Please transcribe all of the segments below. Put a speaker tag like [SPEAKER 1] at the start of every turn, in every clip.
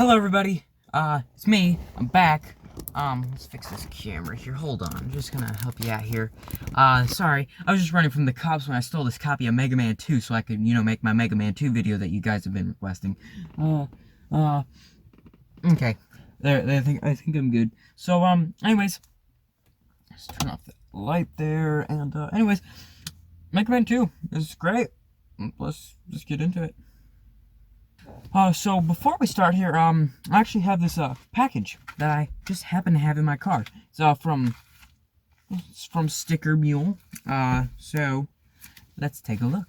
[SPEAKER 1] Hello everybody, it's me, I'm back. Let's fix this camera here, hold on, I'm just gonna help you out here. Sorry, I was just running from the cops when I stole this copy of Megaman 2 so I could, make my Megaman 2 video that you guys have been requesting. Okay, I think I'm good. So, anyways, let's turn off the light there, and, anyways, Megaman 2 is great. Let's just get into it. So before we start here, I actually have this, package that I just happen to have in my car. It's, from Sticker Mule. So, let's take a look.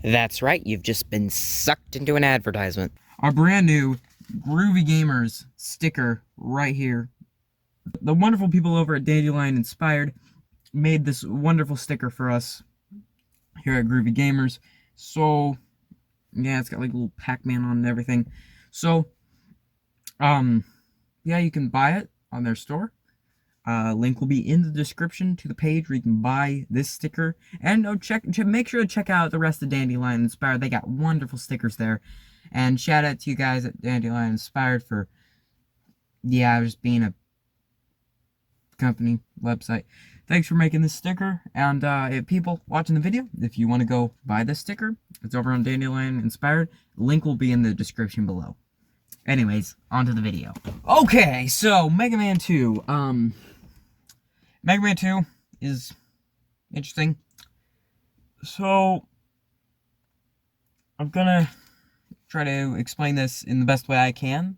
[SPEAKER 2] That's right, you've just been sucked into an advertisement.
[SPEAKER 1] Our brand new Groovy Gamers sticker right here. The wonderful people over at Dandelion Inspired made this wonderful sticker for us here at Groovy Gamers. So, yeah, it's got like a little Pac-Man on and everything. So, yeah, you can buy it on their store. Link will be in the description to the page where you can buy this sticker. And make sure to check out the rest of Dandelion Inspired. They got wonderful stickers there. And shout out to you guys at Dandelion Inspired for, just being a company website. Thanks for making this sticker, and if people watching the video, if you want to go buy this sticker, it's over on Dandelion Inspired. Link will be in the description below. Anyways, on to the video. Okay, so Megaman 2. Megaman 2 is interesting. So, I'm gonna try to explain this in the best way I can.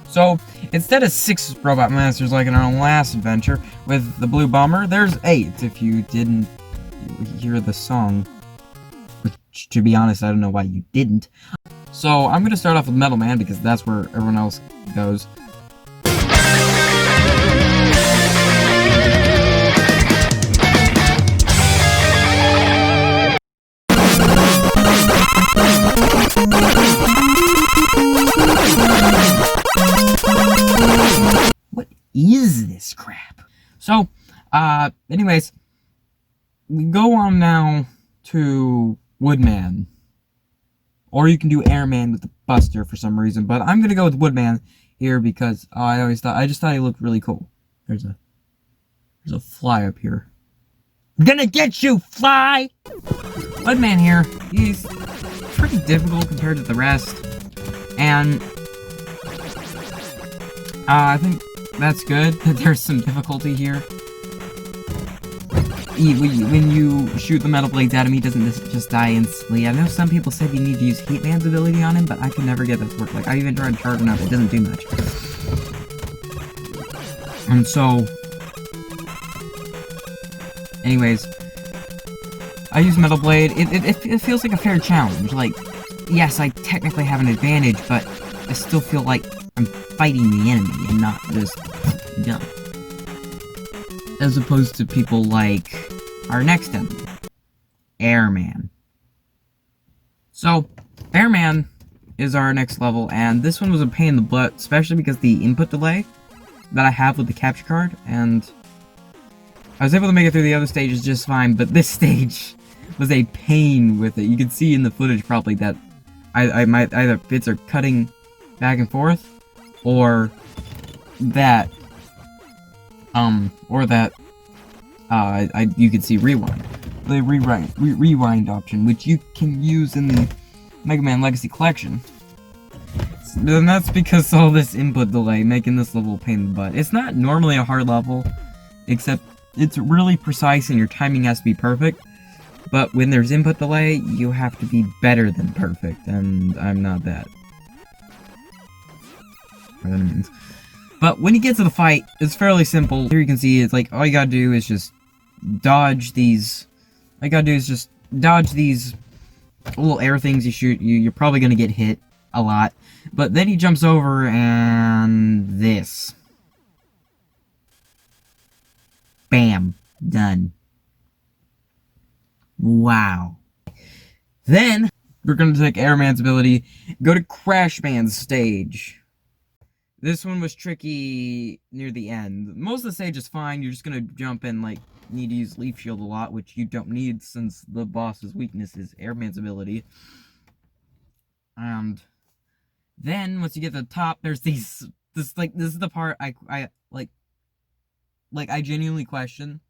[SPEAKER 1] So, instead of 6 robot masters like in our last adventure with the Blue Bomber, there's 8 if you didn't hear the song. Which, to be honest, I don't know why you didn't. So, I'm gonna start off with Metal Man because that's where everyone else goes. What is this crap? So, anyways, we go on now to Woodman. Or you can do Airman with the Buster for some reason, but I'm gonna go with Woodman here because I just thought he looked really cool. There's a fly up here. I'm gonna get you, fly! Woodman here, he's pretty difficult compared to the rest, and I think that's good that there's some difficulty here. When you shoot the metal blades at him, he doesn't just die instantly. I know some people said you need to use Heatman's ability on him, but I can never get that to work. Like, I even tried charging up, it doesn't do much. And so, anyways, I use Metal Blade. It feels like a fair challenge. Like, yes, I technically have an advantage, but I still feel like I'm fighting the enemy and not just dumb. As opposed to people like our next enemy, Airman. So, Airman is our next level, and this one was a pain in the butt, especially because the input delay that I have with the capture card, and I was able to make it through the other stages just fine, but this stage was a pain with it. You can see in the footage probably that I might either bits are cutting back and forth, or that you can see rewind. The rewind option, which you can use in the Megaman Legacy Collection. And that's because all this input delay, making this level a pain in the butt. It's not normally a hard level, except it's really precise and your timing has to be perfect. But when there's input delay, you have to be better than perfect, and I'm not that. Whatever that means. But when you get to the fight, it's fairly simple. Here you can see it's like all you gotta do is just dodge these. All you gotta do is just dodge these little air things you shoot. You're probably gonna get hit a lot. But then he jumps over and this. Bam. Done. Wow. Then, we're gonna take Airman's ability, go to Crashman's stage. This one was tricky near the end. Most of the stage is fine, you're just gonna jump in, like, need to use Leaf Shield a lot, which you don't need since the boss's weakness is Airman's ability. And then, once you get to the top, there's this is the part I genuinely question.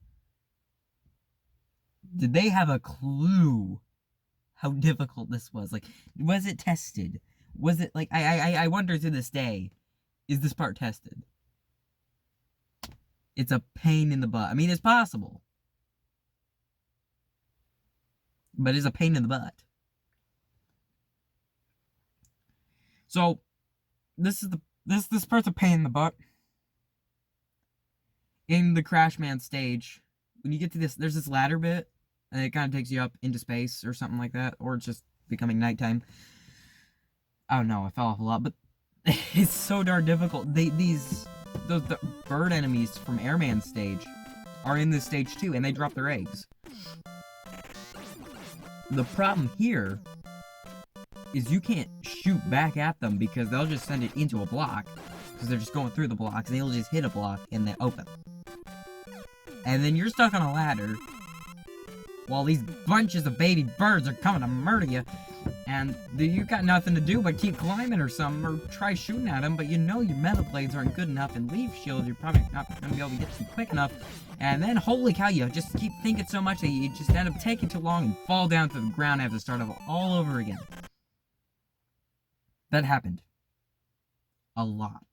[SPEAKER 1] Did they have a clue how difficult this was? Like, was it tested? Was it, like, I wonder to this day, is this part tested? It's a pain in the butt. I mean, it's possible. But it's a pain in the butt. So, this part's a pain in the butt. In the Crashman stage, when you get to this, there's this ladder bit, and it kind of takes you up into space or something like that, or it's just becoming nighttime. I don't know, I fell off a lot, but it's so darn difficult. The bird enemies from Airman's stage are in this stage too, and they drop their eggs. The problem here is you can't shoot back at them because they'll just send it into a block, because they're just going through the blocks, and they'll just hit a block and they open. And then you're stuck on a ladder while these bunches of baby birds are coming to murder you, and you got nothing to do but keep climbing or something, or try shooting at them, but you know your metal blades aren't good enough, and Leaf Shield, you're probably not going to be able to get to them quick enough, and then, holy cow, you just keep thinking so much that you just end up taking too long and fall down to the ground and have to start all over again. That happened. A lot.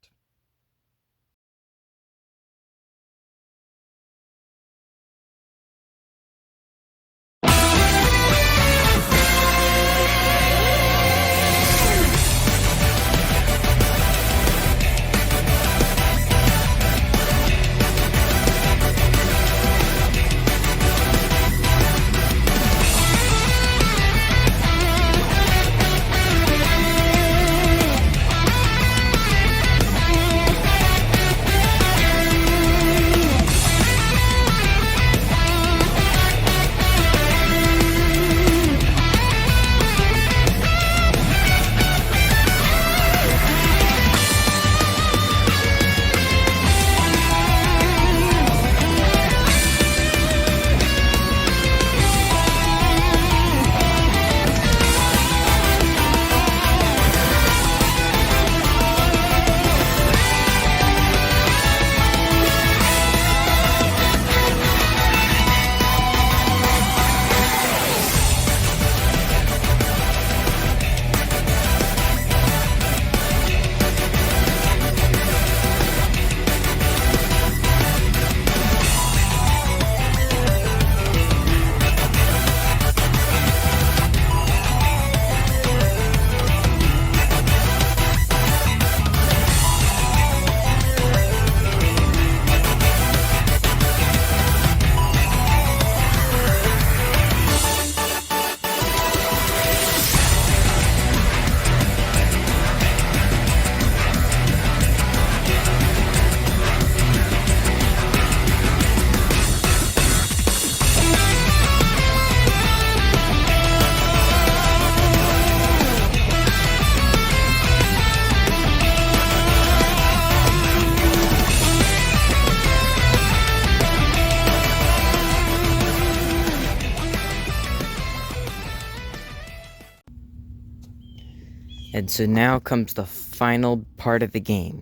[SPEAKER 2] And so now comes the final part of the game.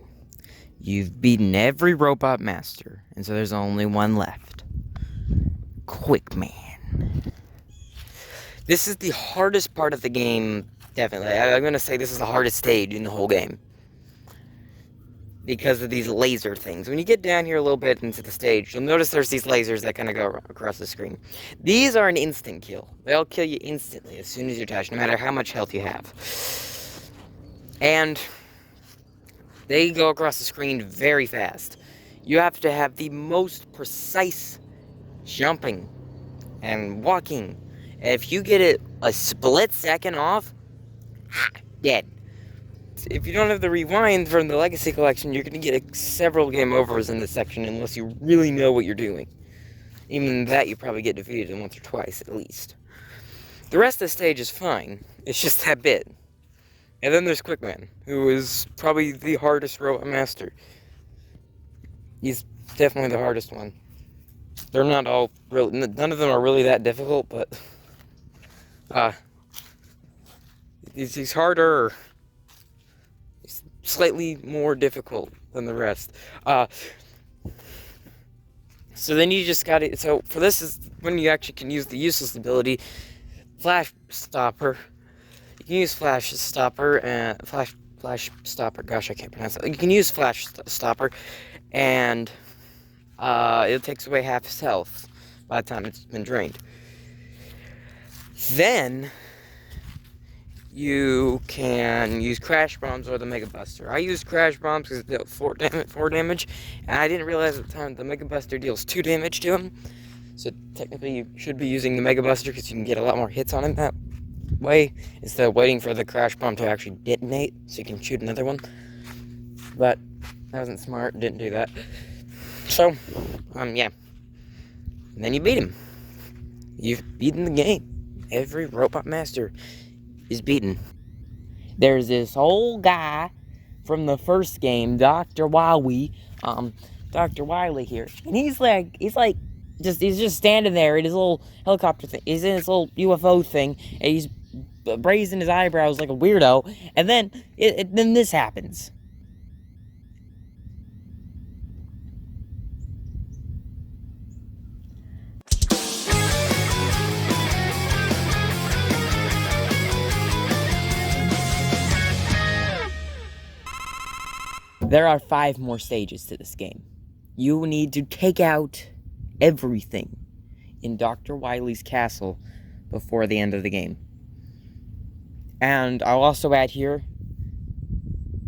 [SPEAKER 2] You've beaten every robot master, and so there's only one left. Quick Man. This is the hardest part of the game, definitely. I'm gonna say this is the hardest stage in the whole game. Because of these laser things. When you get down here a little bit into the stage, you'll notice there's these lasers that kind of go across the screen. These are an instant kill. They'll kill you instantly as soon as you're touched, no matter how much health you have. And they go across the screen very fast. You have to have the most precise jumping and walking. If you get it a split second off, dead. If you don't have the rewind from the Legacy Collection, you're going to get several game overs in this section unless you really know what you're doing. Even that, you probably get defeated once or twice, at least. The rest of the stage is fine. It's just that bit. And then there's Quick Man, who is probably the hardest robot master. He's definitely the hardest one. They're not all really, none of them are really that difficult, but he's harder. He's slightly more difficult than the rest. So then you just got to. So for this is when you actually can use the useless ability, Flash Stopper. You can use Flash Stopper and Flash Stopper. Gosh, I can't pronounce it. You can use Flash Stopper, and it takes away half his health by the time it's been drained. Then you can use Crash Bombs or the Mega Buster. I used Crash Bombs because it dealt 4 damage, and I didn't realize at the time the Mega Buster deals 2 damage to him. So technically you should be using the Mega Buster because you can get a lot more hits on him that way, instead of waiting for the Crash Bomb to actually detonate so you can shoot another one. But that wasn't smart, didn't do that. So, yeah. And then you beat him. You've beaten the game. Every robot master is beaten. There's this old guy from the first game, Dr. Wiley, Dr. Wiley here, and he's just standing there in his little helicopter thing. He's in his little UFO thing, and he's raising his eyebrows like a weirdo, and then then this happens. There are 5 more stages to this game. You need to take out everything in Dr. Wily's castle before the end of the game. And I'll also add here,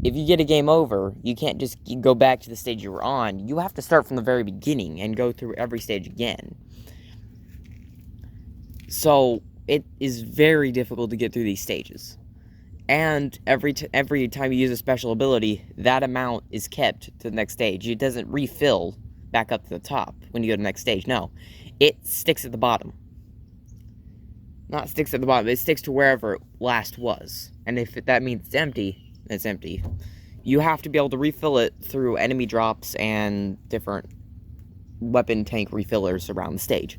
[SPEAKER 2] if you get a game over, you can't just go back to the stage you were on. You have to start from the very beginning and go through every stage again. So it is very difficult to get through these stages. And every time you use a special ability, that amount is kept to the next stage. It doesn't refill back up to the top when you go to the next stage. No, it sticks at the bottom. Not sticks at the bottom, it sticks to wherever it last was. And if that means it's empty, it's empty. You have to be able to refill it through enemy drops and different weapon tank refillers around the stage.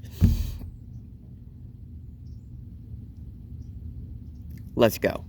[SPEAKER 2] Let's go.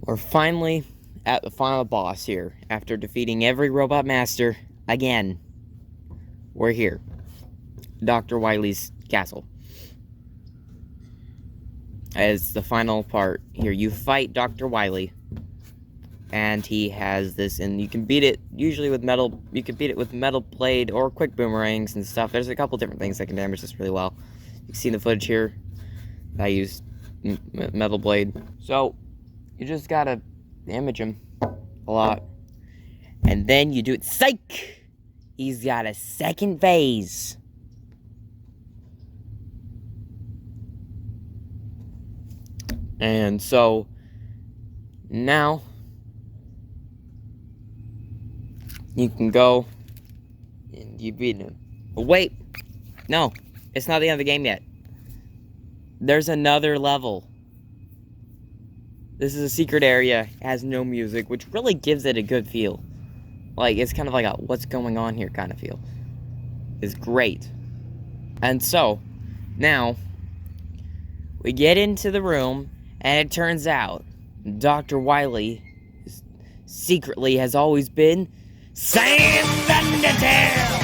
[SPEAKER 2] We're finally at the final boss here. After defeating every robot master again, we're here. Dr. Wily's castle. As the final part here, you fight Dr. Wily. And he has this, and you can beat it usually with metal. You can beat it with metal blade or quick boomerangs and stuff. There's a couple different things that can damage this really well. You can see in the footage here. I used metal blade. So you just gotta damage him a lot, and then you do it. Psych! He's got a second phase. And so now you can go and you beat him. But wait, no, it's not the end of the game yet. There's another level. This is a secret area. It has no music, which really gives it a good feel. Like, it's kind of like a what's going on here kind of feel. It's great. And so, now, we get into the room, and it turns out Dr. Wily secretly has always been Sam Thundertail!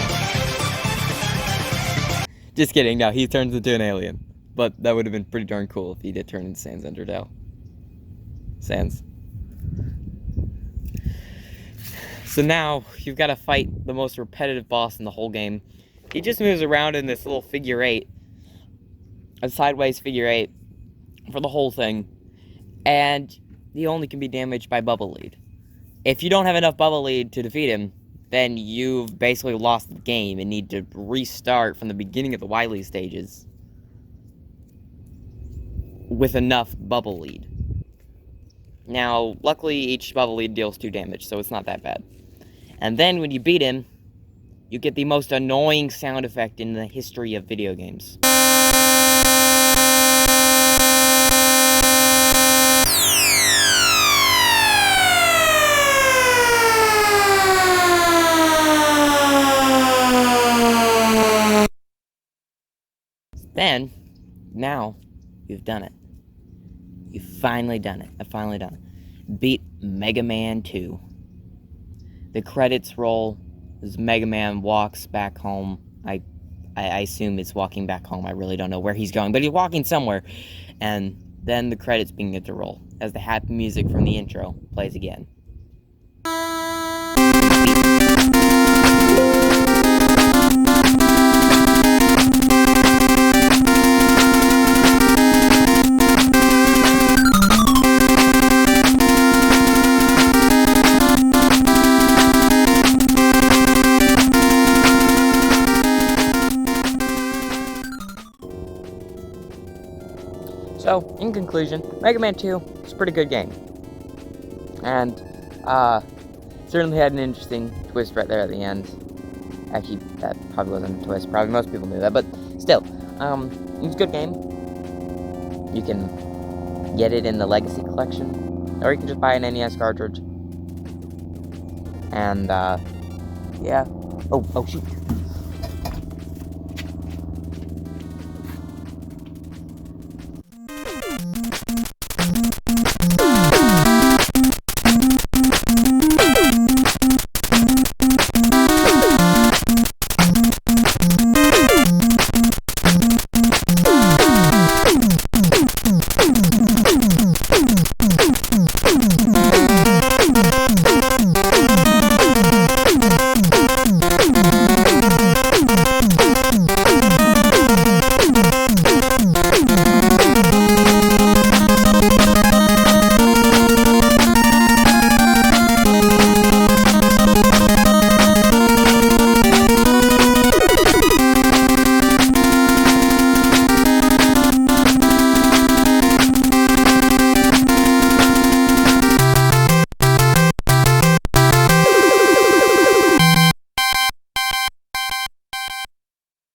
[SPEAKER 2] Just kidding, no, he turns into an alien. But that would have been pretty darn cool if he did turn into Sans Thundertail. Sans. So now, you've got to fight the most repetitive boss in the whole game. He just moves around in this little figure 8. A sideways figure 8. For the whole thing. And he only can be damaged by Bubble Lead. If you don't have enough Bubble Lead to defeat him, then you've basically lost the game and need to restart from the beginning of the Wily stages with enough Bubble Lead. Now, luckily, each Bubble Lead deals 2 damage, so it's not that bad. And then, when you beat him, you get the most annoying sound effect in the history of video games. Then, now, you've done it. You've finally done it. I've finally done it. Beat Megaman 2. The credits roll as Megaman walks back home. I assume it's walking back home. I really don't know where he's going, but he's walking somewhere. And then the credits begin to roll as the happy music from the intro plays again. So, in conclusion, Mega Man 2 is a pretty good game. And, certainly had an interesting twist right there at the end. Actually, that probably wasn't a twist. Probably most people knew that, but still, it was a good game. You can get it in the Legacy Collection, or you can just buy an NES cartridge. And, yeah. Oh, shoot.